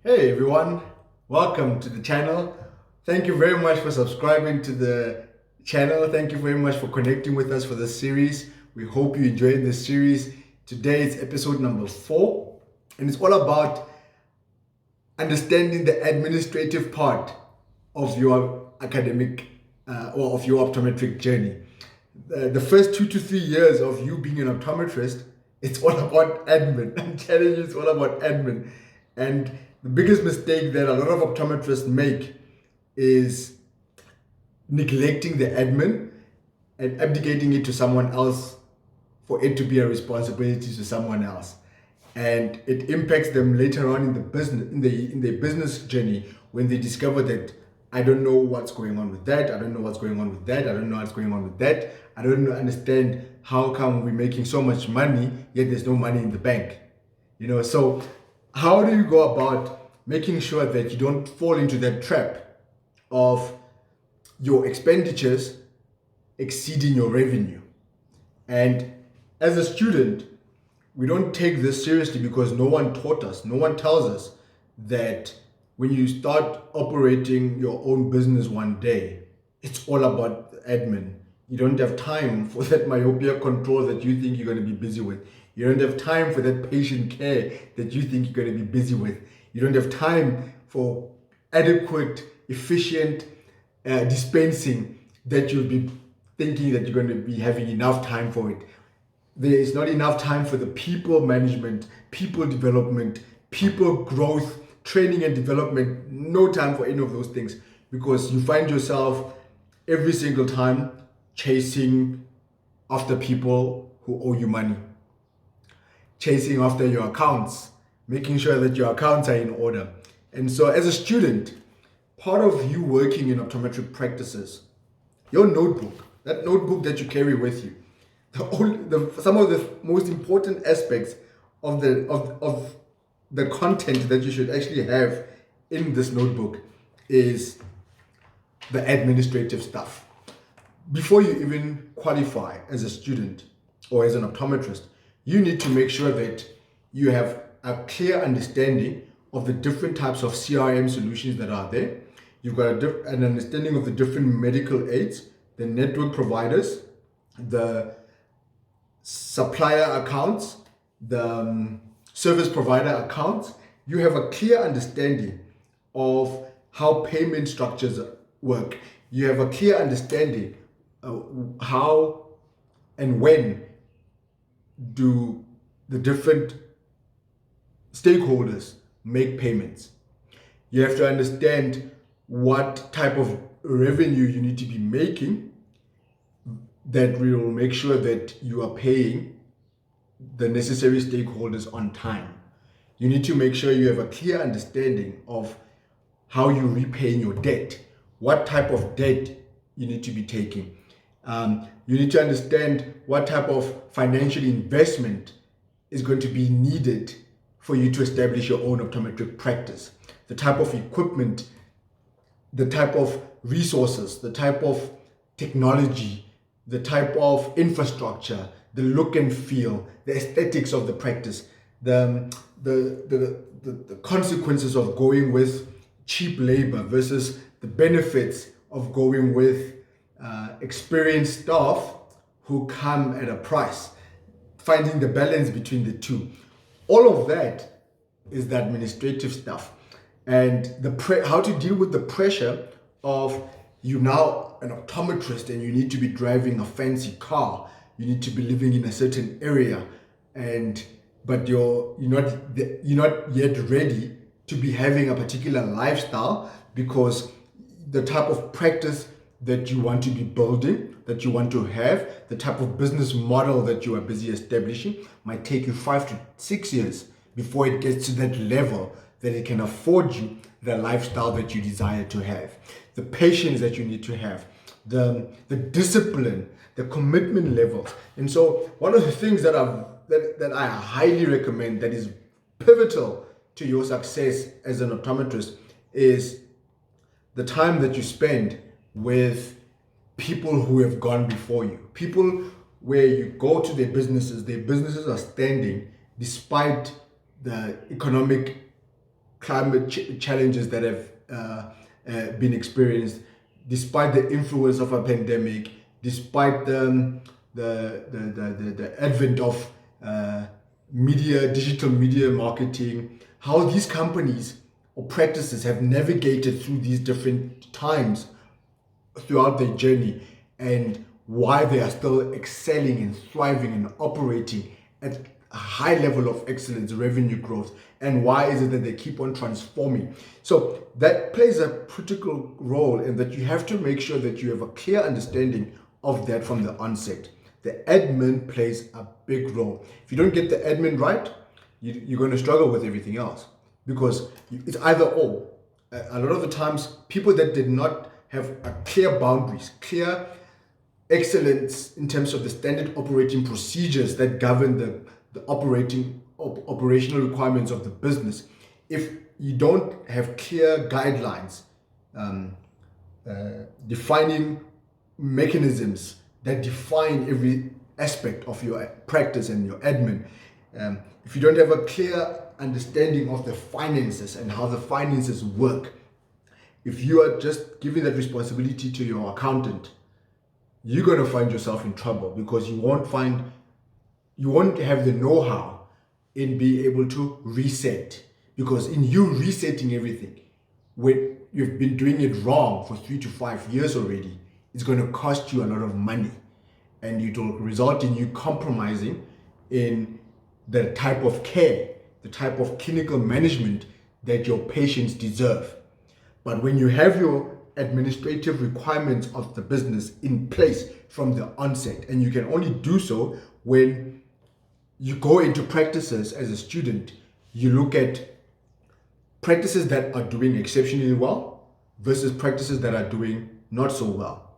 Hey everyone, welcome to the channel. Thank you very much for subscribing to the channel. Thank you very much for connecting with us for this series. We hope you enjoyed this series. Today is episode number 4, and it's all about understanding the administrative part of your academic or of your optometric journey. The first 2 to 3 years of you being an optometrist, it's all about admin. I'm telling you, it's all about admin. And the biggest mistake that a lot of optometrists make is neglecting the admin and abdicating it to someone else for it to be a responsibility to someone else. And it impacts them later on in the business, in their business journey, when they discover that I don't know what's going on with that, I don't know what's going on with that, I don't know what's going on with that, I don't understand how come we're making so much money yet there's no money in the bank. So how do you go about making sure that you don't fall into that trap of your expenditures exceeding your revenue? And as a student, we don't take this seriously because no one taught us, no one tells us that when you start operating your own business one day, it's all about admin. You don't have time for that myopia control that you think you're going to be busy with. You don't have time for that patient care that you think you're going to be busy with. You don't have time for adequate, efficient dispensing that you'll be thinking that you're going to be having enough time for it. There is not enough time for the people management, people development, people growth, training and development. No time for any of those things, because you find yourself every single time chasing after people who owe you money, chasing after your accounts, making sure that your accounts are in order. And so as a student, part of you working in optometric practices, your notebook, that notebook that you carry with you, some of the most important aspects of the content that you should actually have in this notebook is the administrative stuff. Before you even qualify as a student or as an optometrist, you need to make sure that you have a clear understanding of the different types of CRM solutions that are there. You've got an understanding of the different medical aids, the network providers, the supplier accounts, the service provider accounts. You have a clear understanding of how payment structures work. You have a clear understanding how and when do the different stakeholders make payments. You have to understand what type of revenue you need to be making that will make sure that you are paying the necessary stakeholders on time. You need to make sure you have a clear understanding of how you're repaying your debt, what type of debt you need to be taking. You need to understand what type of financial investment is going to be needed for you to establish your own optometric practice, the type of equipment, the type of resources, the type of technology, the type of infrastructure, the look and feel, the aesthetics of the practice, the consequences of going with cheap labor versus the benefits of going with experienced staff who come at a price, finding the balance between the two. All of that is the administrative stuff, and how to deal with the pressure of you now an optometrist and you need to be driving a fancy car, you need to be living in a certain area, but you're not yet ready to be having a particular lifestyle, because the type of practice that you want to be building, that you want to have, the type of business model that you are busy establishing might take you 5 to 6 years before it gets to that level that it can afford you the lifestyle that you desire to have, the patience that you need to have, the discipline, the commitment levels. And so one of the things that I highly recommend, that is pivotal to your success as an optometrist, is the time that you spend with people who have gone before you, people where you go to their businesses are standing despite the economic climate challenges that have been experienced, despite the influence of a pandemic, despite the advent of digital media marketing, how these companies or practices have navigated through these different times throughout their journey, and why they are still excelling and thriving and operating at a high level of excellence, revenue growth, and why is it that they keep on transforming. So that plays a critical role in that you have to make sure that you have a clear understanding of that from the onset. The admin plays a big role. If you don't get the admin right, you're going to struggle with everything else, because it's either or. A lot of the times, people that did not have a clear boundaries, clear excellence in terms of the standard operating procedures that govern the operational requirements of the business. If you don't have clear guidelines, defining mechanisms that define every aspect of your practice and your admin, if you don't have a clear understanding of the finances and how the finances work, if you are just giving that responsibility to your accountant, you're going to find yourself in trouble, because you won't have the know-how in being able to reset. Because in you resetting everything, when you've been doing it wrong for 3 to 5 years already, it's going to cost you a lot of money, and it will result in you compromising in the type of care, the type of clinical management that your patients deserve. But when you have your administrative requirements of the business in place from the onset, and you can only do so when you go into practices as a student, you look at practices that are doing exceptionally well versus practices that are doing not so well,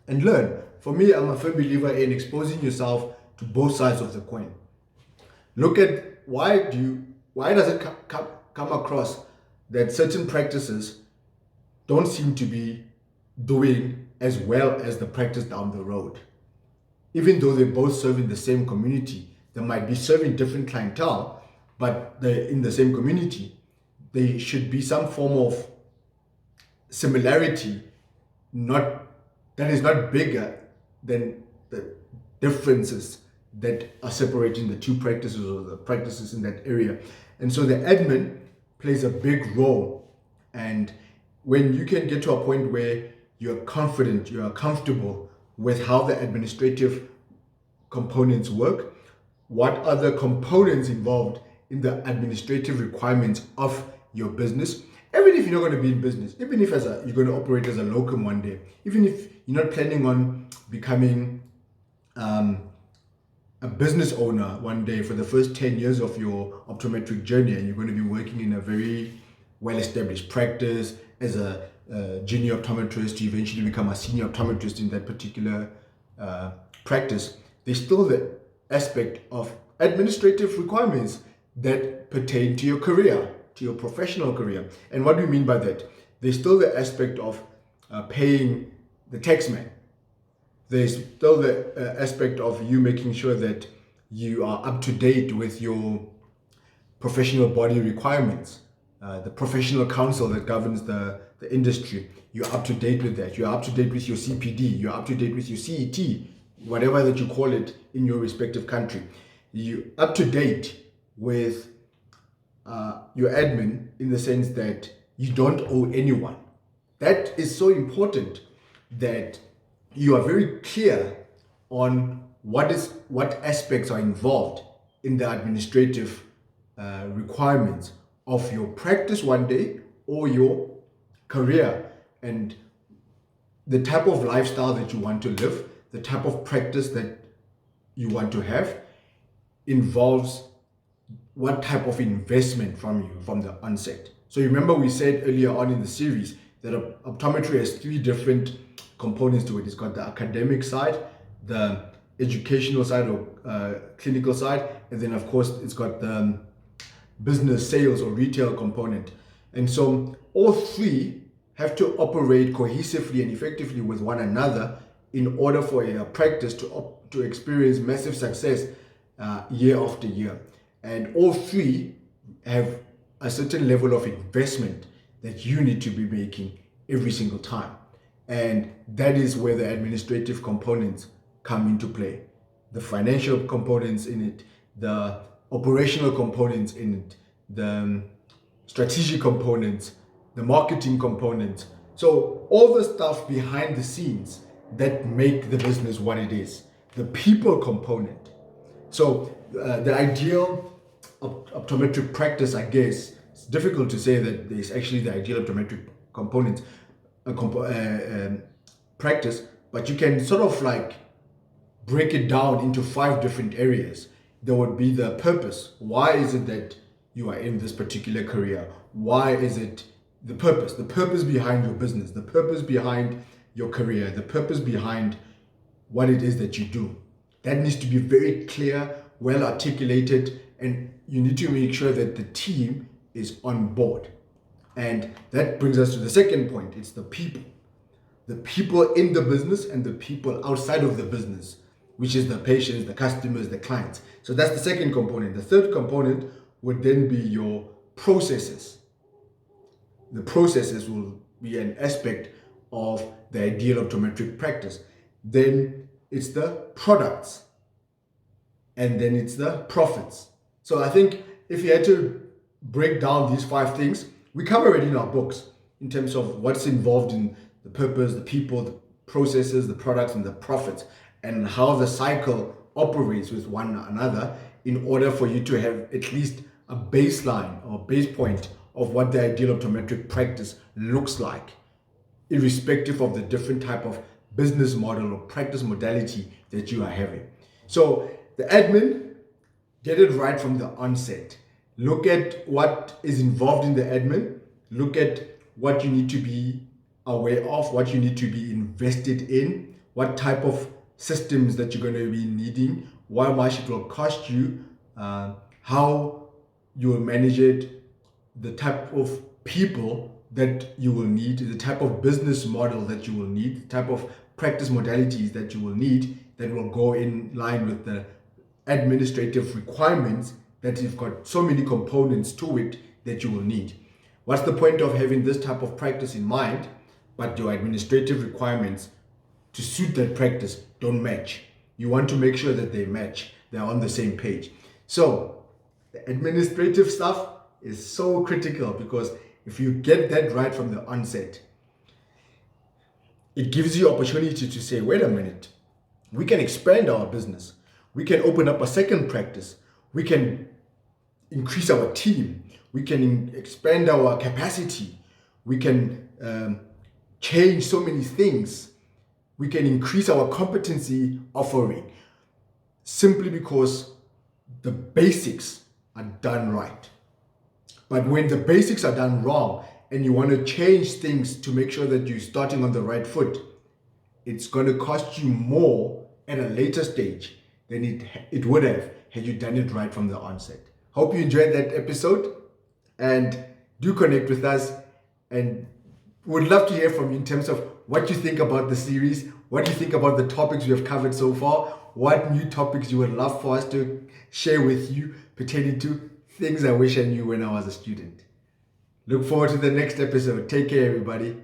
and learn. For me, I'm a firm believer in exposing yourself to both sides of the coin. Look at why does it come across that certain practices don't seem to be doing as well as the practice down the road. Even though they're both serving the same community, they might be serving different clientele, but they're in the same community. There should be some form of similarity, that is not bigger than the differences that are separating the two practices or the practices in that area. And so the admin plays a big role. And when you can get to a point where you're confident, you're comfortable with how the administrative components work, what are the components involved in the administrative requirements of your business, even if you're not going to be in business, even if you're going to operate as a locum one day, even if you're not planning on becoming a business owner one day for the first 10 years of your optometric journey, and you're going to be working in a very well-established practice as a junior optometrist, you eventually become a senior optometrist in that particular practice, there's still the aspect of administrative requirements that pertain to your career, to your professional career. And what do you mean by that? There's still the aspect of paying the taxman. There's still the aspect of you making sure that you are up to date with your professional body requirements, the professional council that governs the industry. You're up to date with that. You're up to date with your CPD. You're up to date with your CET, whatever that you call it in your respective country. You're up to date with your admin in the sense that you don't owe anyone. That is so important, that you are very clear on what aspects are involved in the administrative requirements of your practice one day or your career, and the type of lifestyle that you want to live, the type of practice that you want to have involves what type of investment from you from the onset. So you remember we said earlier on in the series that optometry has 3 different components to it. It's got the academic side, the educational side or clinical side, and then of course it's got the business, sales or retail component. And so all 3 have to operate cohesively and effectively with one another in order for a practice to experience massive success year after year. And all 3 have a certain level of investment that you need to be making every single time. And that is where the administrative components come into play. The financial components in it, the operational components in it, the strategic components, the marketing components. So all the stuff behind the scenes that make the business what it is. The people component. So the ideal optometric practice, I guess, it's difficult to say that there's actually the ideal optometric component practice, but you can sort of like break it down into 5 different areas. There would be the purpose. Why is it that you are in this particular career? Why is it the purpose? The purpose behind your business, the purpose behind your career, the purpose behind what it is that you do. That needs to be very clear, well articulated, and you need to make sure that the team is on board. And that brings us to the second point. It's the people. The people in the business and the people outside of the business, which is the patients, the customers, the clients. So that's the second component. The third component would then be your processes. The processes will be an aspect of the ideal optometric practice. Then it's the products. And then it's the profits. So I think if you had to break down these 5 things, we cover it in our books in terms of what's involved in the purpose, the people, the processes, the products, and the profits, and how the cycle operates with one another in order for you to have at least a baseline or base point of what the ideal optometric practice looks like, irrespective of the different type of business model or practice modality that you are having. So the admin, get it right from the onset. Look at what is involved in the admin. Look at what you need to be aware of, what you need to be invested in, what type of systems that you're going to be needing, how much it will cost you, how you will manage it, the type of people that you will need, the type of business model that you will need, the type of practice modalities that you will need that will go in line with the administrative requirements that you've got so many components to it that you will need. What's the point of having this type of practice in mind, but your administrative requirements to suit that practice don't match? You want to make sure that they match, they're on the same page. So the administrative stuff is so critical, because if you get that right from the onset, it gives you opportunity to say, wait a minute, we can expand our business. We can open up a second practice. We can increase our team. We can expand our capacity. We can change so many things. We can increase our competency offering simply because the basics are done right. But when the basics are done wrong and you want to change things to make sure that you're starting on the right foot, it's going to cost you more at a later stage than it would have had you done it right from the onset. Hope you enjoyed that episode, and do connect with us, and would love to hear from you in terms of what you think about the series, what do you think about the topics we have covered so far, what new topics you would love for us to share with you pertaining to things I wish I knew when I was a student. Look forward to the next episode. Take care, everybody.